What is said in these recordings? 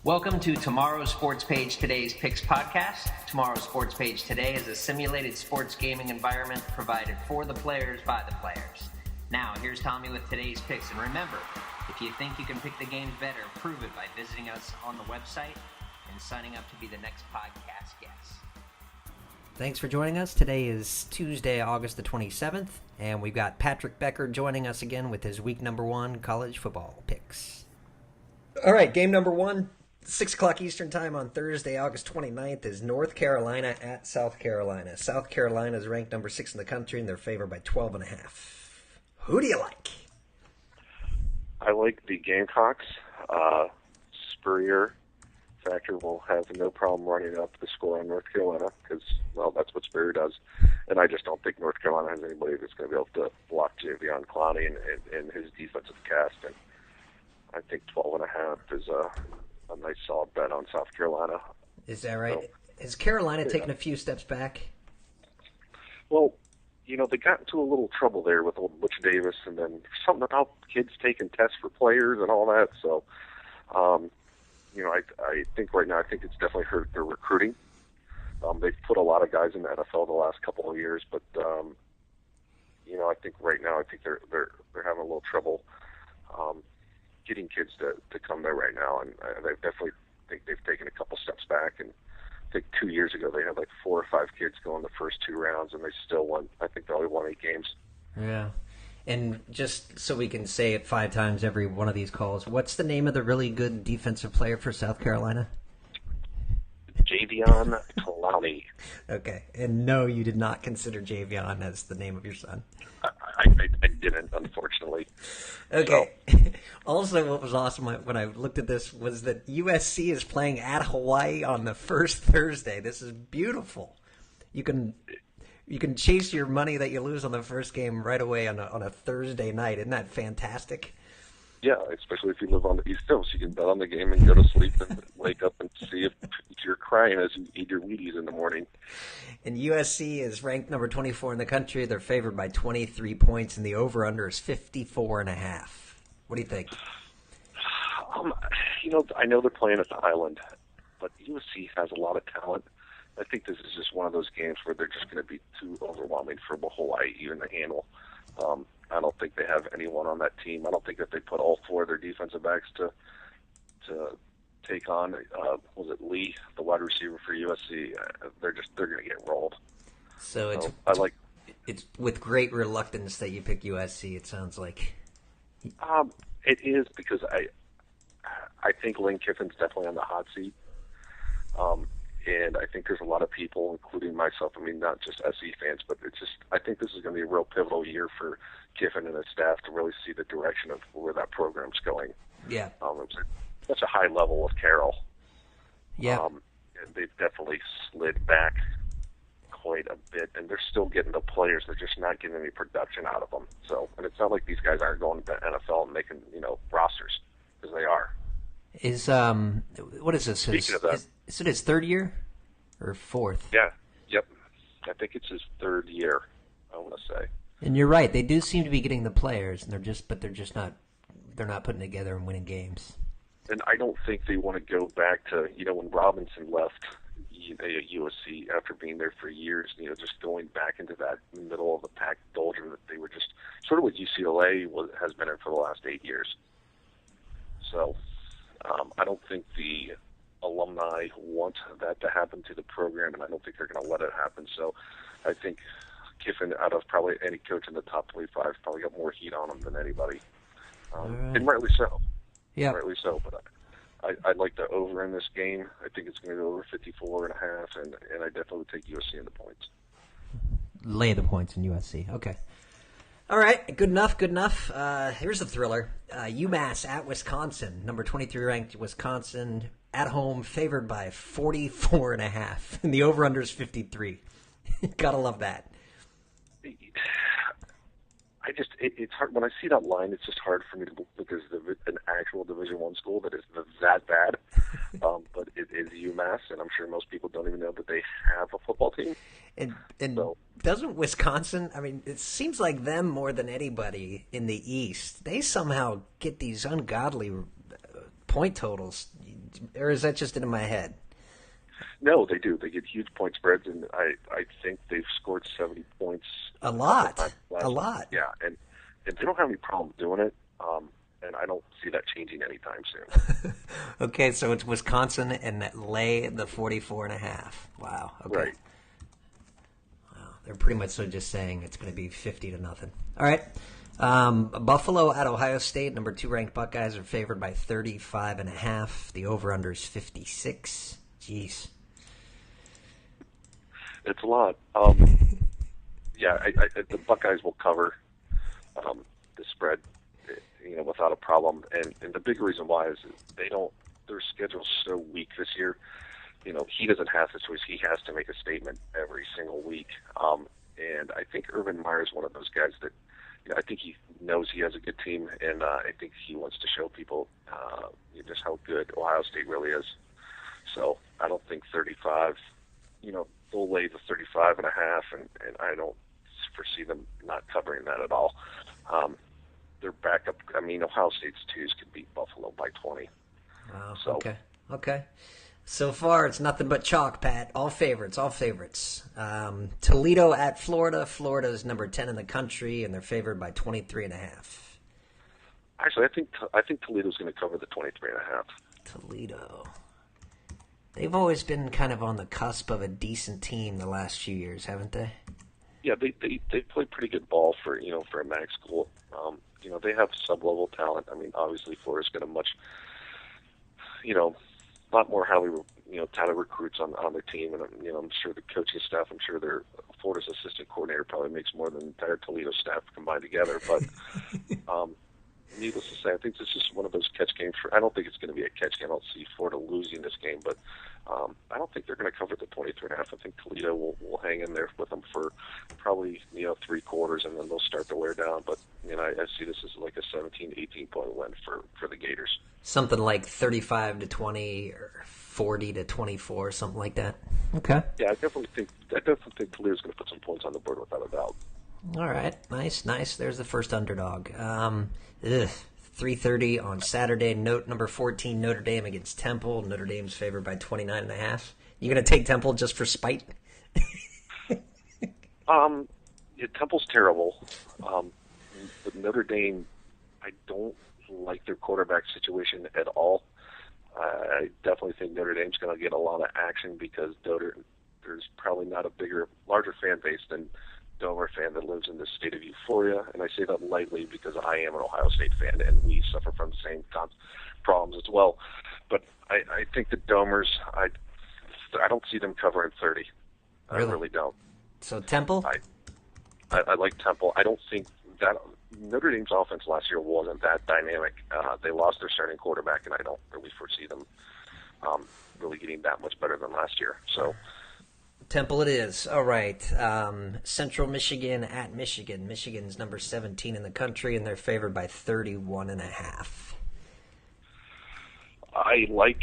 Welcome to Tomorrow's Sports Page Today's Picks podcast. Tomorrow's Sports Page Today is a simulated sports gaming environment provided for the players by the players. Now, here's Tommy with today's picks. And remember, if you think you can pick the games better, prove it by visiting us on the website and signing up to be the next podcast guest. Thanks for joining us. Today is Tuesday, August the 27th, and we've got Patrick Becker joining us again with his week number 1 college football picks. All right, game number 1. 6 o'clock Eastern Time on Thursday, August 29th, is North Carolina at South Carolina. South Carolina is ranked number 6 in the country, and they're favored by 12.5. Who do you like? I like the Gamecocks. Spurrier factor will have no problem running up the score on North Carolina because, well, that's what Spurrier does. And I just don't think North Carolina has anybody that's going to be able to block Javion Clowney and his defensive cast. And I think 12.5 is a nice solid bet on South Carolina. Is that right? So, has Carolina taken a few steps back? Well, you know, they got into a little trouble there with old Butch Davis, and then something about kids taking tests for players and all that. So, you know, I think right now, I think it's definitely hurt their recruiting. They've put a lot of guys in the NFL the last couple of years, but you know, I think right now, I think they're having a little trouble getting kids to come there right now, and I definitely think they've taken a couple steps back. And I think 2 years ago they had like 4 or 5 kids go in the first 2 rounds, and they still won. I think they only won 8 games. Yeah. And just so we can say it 5 times every one of these calls, what's the name of the really good defensive player for South Carolina? Javion Clowney. Okay. And no, you did not consider Javion as the name of your son. I didn't, unfortunately. Okay. So. Also, what was awesome when I looked at this was that USC is playing at Hawaii on the first Thursday. This is beautiful. You can chase your money that you lose on the first game right away on a Thursday night. Isn't that fantastic? Yeah, especially if you live on the East Coast. You can bet on the game and go to sleep and wake up and see if you're crying as you eat your Wheaties in the morning. And USC is ranked number 24 in the country. They're favored by 23 points, and the over-under is 54.5. What do you think? You know, I know they're playing at the Island, but USC has a lot of talent. I think this is just one of those games where they're just going to be too overwhelming for Hawaii even to handle. I don't think they have anyone on that team. I don't think that they put all 4 of their defensive backs to take on. Was it Lee, the wide receiver for USC? They're going to get rolled. So it's with great reluctance that you pick USC. It sounds like. It is because I think Lane Kiffin's definitely on the hot seat. And I think there's a lot of people, including myself, I mean, not just SC fans, but it's just, I think this is going to be a real pivotal year for Kiffin and his staff to really see the direction of where that program's going. Yeah. It was such a high level of Carroll. Yeah. And they've definitely slid back quite a bit, and they're still getting the players. They're just not getting any production out of them. So, and it's not like these guys aren't going to the NFL and making, you know, rosters, because they are. Is what is this? Speaking of that, is it his 3rd year or 4th? Yeah. Yep. I think it's his 3rd year, I want to say. And you're right. They do seem to be getting the players, and they're not putting together and winning games. And I don't think they want to go back to, you know, when Robinson left USC after being there for years, you know, just going back into that middle of the pack doldrum that they were just sort of what UCLA has been in for the last 8 years. So I don't think the alumni want that to happen to the program, and I don't think they're going to let it happen. So I think Kiffin, out of probably any coach in the top 25, probably got more heat on him than anybody. Right. And rightly so. Yeah. Rightly so. But I'd like the over in this game. I think it's going to go over 54.5, and I definitely would take USC in the points. Lay the points in USC. Okay. All right, good enough. Here's the thriller. UMass at Wisconsin, number 23 ranked Wisconsin, at home, favored by 44.5, and the over-under is 53. Gotta love that. It's hard when I see that line. It's just hard for me to because an actual Division I school that is that bad. But it is UMass, and I'm sure most people don't even know that they have a football team. And so, doesn't Wisconsin? I mean, it seems like them more than anybody in the East. They somehow get these ungodly point totals. or is that just in my head? No, they do. They get huge point spreads, and I think they've scored 70 points. A lot. Yeah, and they don't have any problem doing it, and I don't see that changing anytime soon. Okay, so it's Wisconsin and lay the 44.5. Wow. Okay. Right. Wow. They're pretty much just saying it's going to be 50-0. All right. Buffalo at Ohio State, number 2 ranked Buckeyes are favored by 35.5. The over/under is 56. Jeez. It's a lot. Yeah, the Buckeyes will cover the spread, without a problem. And the big reason why is their schedule's so weak this year. He doesn't have the choice. He has to make a statement every single week. And I think Urban Meyer is one of those guys that, I think he knows he has a good team, and I think he wants to show people just how good Ohio State really is. So I don't think 35, they'll lay the 35.5, and I don't foresee them not covering that at all. Their backup, Ohio State's twos could beat Buffalo by 20. Wow. So, Okay. So far, it's nothing but chalk, Pat. All favorites. Toledo at Florida. Florida is number 10 in the country, and they're favored by 23.5. Actually, I think Toledo's going to cover the 23.5. Toledo. They've always been kind of on the cusp of a decent team the last few years, haven't they? Yeah, they play pretty good ball for a MAC school. They have sub-level talent. Obviously Florida's got a much, lot more highly, talented recruits on their team, and I'm sure the coaching staff, their Florida's assistant coordinator probably makes more than the entire Toledo staff combined together. But needless to say, I think this is one of those catch games. I don't think it's going to be a catch game. I don't see Florida losing this game, but I don't think they're going to cover the 23.5. I think Toledo will hang in there with them for probably 3 quarters, and then they'll start to wear down. But I see this as like a 17, 18-point win for the Gators. Something like 35-20 or 40-24, something like that. Okay. Yeah, I definitely think Toledo's going to put some points on the board without a doubt. All right, nice. There's the first underdog. 3:30 on Saturday. Note number 14, Notre Dame against Temple. Notre Dame's favored by 29.5. You going to take Temple just for spite? Temple's terrible, but Notre Dame, I don't like their quarterback situation at all. I definitely think Notre Dame's going to get a lot of action because there's probably not a larger fan base than Domer fan that lives in this state of euphoria, and I say that lightly because I am an Ohio State fan, and we suffer from the same problems as well. But I think the Domers, I don't see them covering 30. Really? I really don't. So Temple? I like Temple. I don't think that Notre Dame's offense last year wasn't that dynamic. They lost their starting quarterback, and I don't really foresee them really getting that much better than last year. So. Temple it is. All right. Central Michigan at Michigan. Michigan's number 17 in the country, and they're favored by 31.5. I like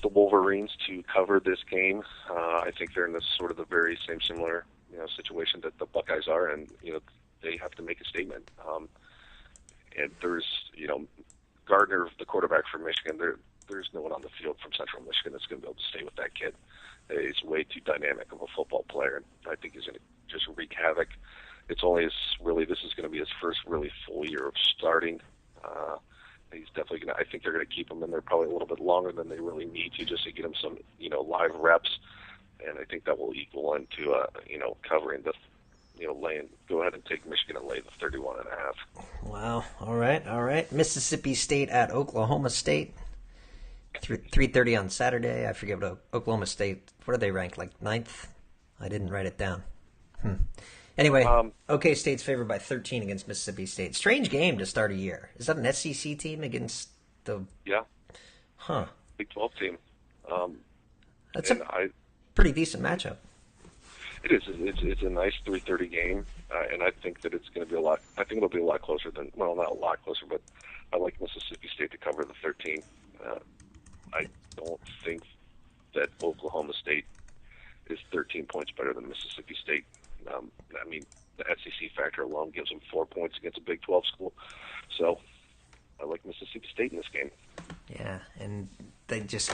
the Wolverines to cover this game. I think they're in this sort of the very same similar situation that the Buckeyes are, and they have to make a statement. And there's Gardner, the quarterback for Michigan. There's no one on the field from Central Michigan that's going to be able to stay with that kid. He's way too dynamic of a football player, and I think he's going to just wreak havoc. This is going to be his first really full year of starting. He's definitely going to, I think they're going to keep him in there probably a little bit longer than they really need to just to get him some, live reps. And I think that will equal into, covering the, go ahead and take Michigan and lay the 31.5. Wow. All right. Mississippi State at Oklahoma State. 3:30 on Saturday. I forget what Oklahoma State, what are they ranked, like 9th? I didn't write it down. Anyway, OK State's favored by 13 against Mississippi State. Strange game to start a year. Is that an SEC team against the... Yeah. Huh. Big 12 team. That's a pretty decent matchup. It is. It's a nice 3:30 game, and I think that it's going to be I think it'll be a lot closer than, well, not a lot closer, but I like Mississippi State to cover the 13. I don't think that Oklahoma State is 13 points better than Mississippi State. The SEC factor alone gives them 4 points against a Big 12 school. So I like Mississippi State in this game. Yeah, and they just